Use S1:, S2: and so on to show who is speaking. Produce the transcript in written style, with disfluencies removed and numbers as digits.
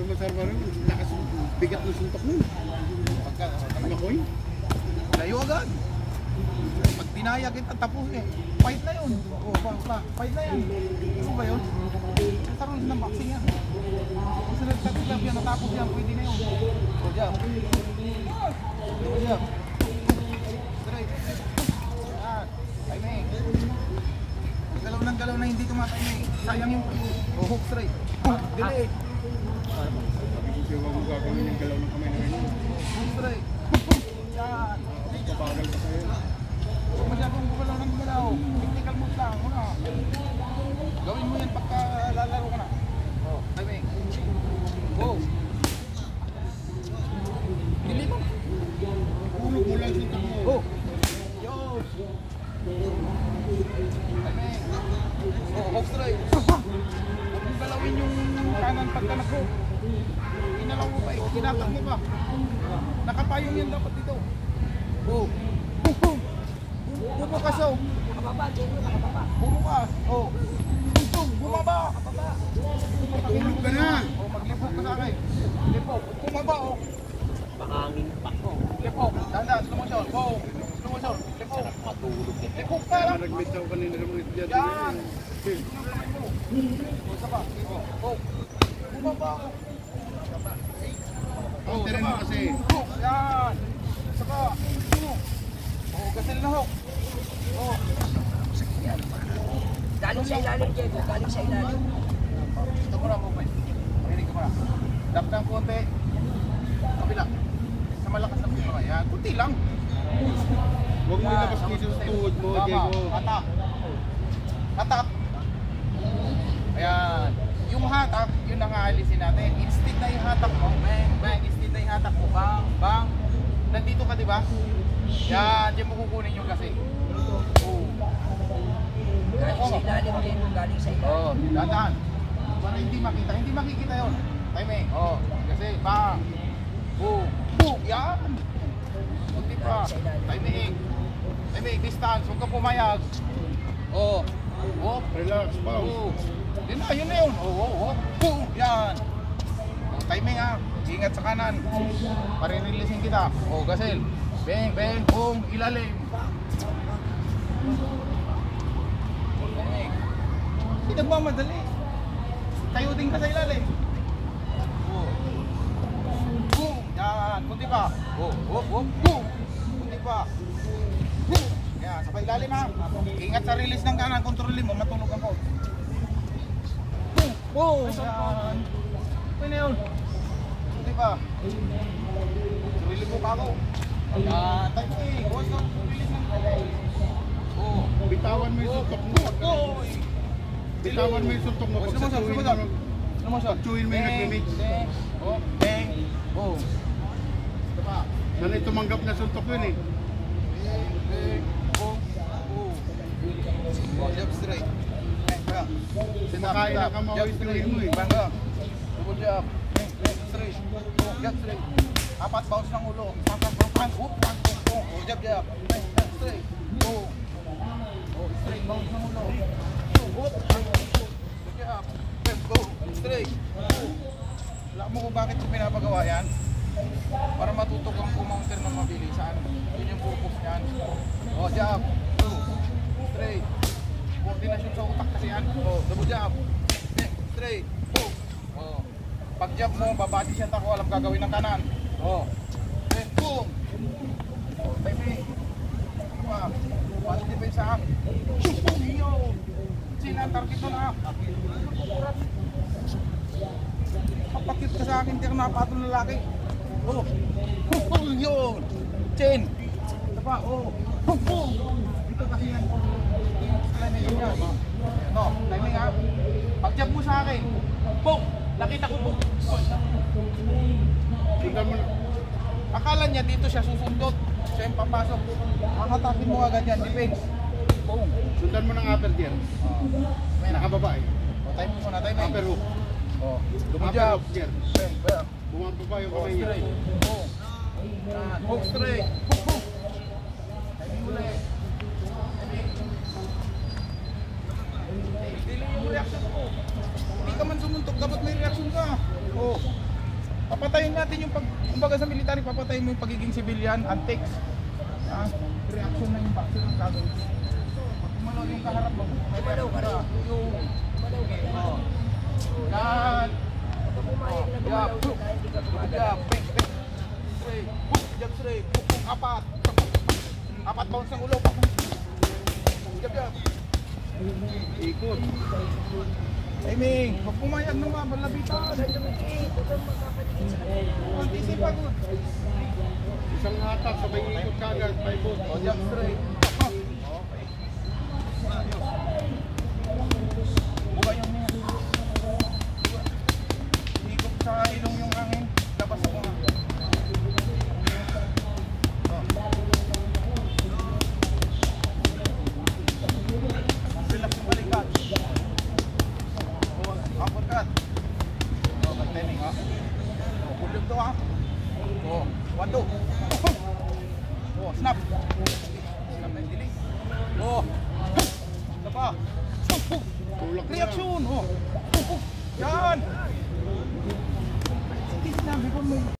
S1: masarap rin. Lakas bigat ng suntok nun.
S2: Pagka
S1: Makoy.
S2: layo agad. Pag tinaya kita tapos eh. Fight na yun. Fight na yan. Ano ba yun? Sa rules ng boxing yan. Kung sila nagtatlap yan, natapos yan, pwede na yun. O, jab. O, jab. Straight. Yan. Timing. Galaw ng galaw na hindi tumatiming. Sayang yung hook straight. Delay.
S1: Sabi ko siya, huwag mo gagawin yung galaw ng kamay na ganyan.
S2: Hook straight. Yan.
S1: Kapagal pa sa'yo.
S2: Huwag masyadong gumalaw ng gumalaw. Technical moves lang. Muna. Gawin mo yan pagka lalaro ka na. Oh, timing. Go. Dili mo.
S1: Ulog mo lang suntok mo.
S2: Go. Yo. Timing. Oh, hook straight. Huwag mong galawin yung kanan pagka nag-hook. Inalaw mo pa eh. Kinatag mo pa. Nakapayong yan dapat dito. Go. Bumukas oh. Bumukas. Oh. Bumaba.
S1: Ulog ka na.
S2: Oh, maglipok ka sa akin. Lipok. Bumaba oh.
S3: Makangin pa ko.
S2: Lipok. Dandan. Slow motion. Go. Slow motion. Lipok.
S3: Matulog eh.
S2: Lipok pa lang.
S1: Nag-meet ako kanina ng mga estudyante.
S2: Yan. Isa pa. Go. Bumaba oh.
S1: Counterin mo kasi.
S2: Hook. Yan. Isa pa. Oh, gasil na hook. Oh.
S3: Galing sa ilalim, Diego. Galing sa ilalim.
S2: Ito mo na po, boy. Marinig ka muna. Dap ng konti. Kabila. Sa malakas na pila. Yan. Kunti lang.
S1: Huwag mo ilabas dito sa tuhod mo, Diego.
S2: Hatak. Hatak. Ayan. Yung hatak, yun ang aalisin natin. Instead na yung hatak mo, bang, bang. Instead na yung hatak mo, bang, bang. Nandito ka, di ba? Yan. Diyan mo kukunin yung kasi. Oh.
S3: Galing sa ilalim, Diego. Galing sa ilalim.
S2: Oh, dahan. Para hindi makita. Hindi makikita yun. Timing. Oh, kasi bang. Boom. Boom. Yan. Kunti pa. Timing. Timing. Distance. Huwag ka pumayag. Oh. Oh.
S1: Relax, pause.
S2: Oh. Yun na. Yun na yun. Oh, oh, oh. Boom. Yan. Oh, timing ah. Ingat sa kanan. Parireleasing kita. Oh, gasil. Bang, bang. Boom. Ilalim. Hindi nagmamadali. Tayo din ka sa ilalim. Oh. Boom. Yan. Kunti pa. Oh. Oh. Oh. Boom. Kunti pa. Boom. Yan. Sa ilalim ha. Ingat sa release ng kanan. Kontrolin mo. Matulog ako. Boom. Boom. Yan. Pwede yun. Kunti pa. Release mo pa ako. Yan. Timing. Huwag kang release ng kanan. Oh.
S1: Bitawan mo yung suntok mo.
S2: Oh.
S1: Bitawan mo yung suntok mo. Pag sa tuwin mo, pagtuwin mo yung nag-mix.
S2: Oh, bang, boom. Ito pa.
S1: Sanay tumanggap na suntok yun eh.
S2: Bang, boom, boom. Oh, jab straight. Bang, bang.
S1: Kumakain na ka mawis tuwin mo eh.
S2: Bang, bang. Double jab. Bang, bang, straight. Oh, jab straight. Apat bounce ng ulo. Pang, pang, pang, pang. Oh, pang, pang, pang. Oh, jab, jab. Bang, bang, straight. Boom. Oh, straight bounce ng ulo. Oh, pang, pang. Jab. Bang, boom. Straight. Wala mo kung bakit ko pinapagawa yan? Para matuto kang kumounter ng mabilisan. Yun yung purpose yan. O, jab. Straight. Coordination sa utak kasi yan. O, double jab. Straight. O. Pag jab mo, babati siya tako. Alam gagawin ng kanan. O. Boom. O, timing. Diba? Body defense ha. Yun. Sila ang target mo na. Kapakit ka sa akin, hindi ako napatong lalaki. Oh, yun. Chin. Ito pa, oh. Dito kasi yan. Timing yan. No, timing ha. Pag-jab mo sa akin. Boom. Nakita ko boom.
S1: Sundan mo na.
S2: Akala niya dito siya susundot. Siya yung papasok. Makatapin mo agad yan. Defense. Boom.
S1: Sundan mo ng upper tier.
S2: May
S1: Nakababa eh.
S2: O, timing mo na, timing.
S1: Upper hook.
S2: Oh, double
S1: Upper
S2: jab.
S1: hook tier.
S2: Bang, bang.
S1: Bumababa yung
S2: Oh,
S1: kamay niya.
S2: straight. Oh. Yan. Hook straight. Hook, hook. Timing ulit. Timing. Delay yung reaction ko. Hindi ka man sumuntok, dapat may reaction ka. Oh. Papatayin natin yung kumbaga sa military, papatayin mo yung pagiging civilian, antics. Reaction na yung boxer ng gagawin. Pag kumalaw yung kaharap mo, may
S3: Malaw ka rin.
S2: yung
S3: Malaw ka rin.
S2: yan.
S3: Kapag pumayag na gumalaw ka na, hindi ka gumagalaw.
S2: Jab, pek, pek. Straight, jab straight, puk, apat. Apat bounce ng ulo. Jab, jab. Ikot. Timing, pag pumayag na nga, malabitan.
S3: Huwag lumikit. Huwag kang magkapaligid sa kanila.
S2: Antisipan mo.
S1: Isang hatak, sabay ikot kagad, by both.
S2: O, jab straight. Okay. Buka yung niya. Ikot sa ilong yung hangin. Labas ako nga. Relax yung balikat. Uppercut. Timing ha. Kulog to ha. 1, 2. Snap. Snap na yung dilig. Ito pa.
S1: Tulak na.
S2: Reaction. Yan.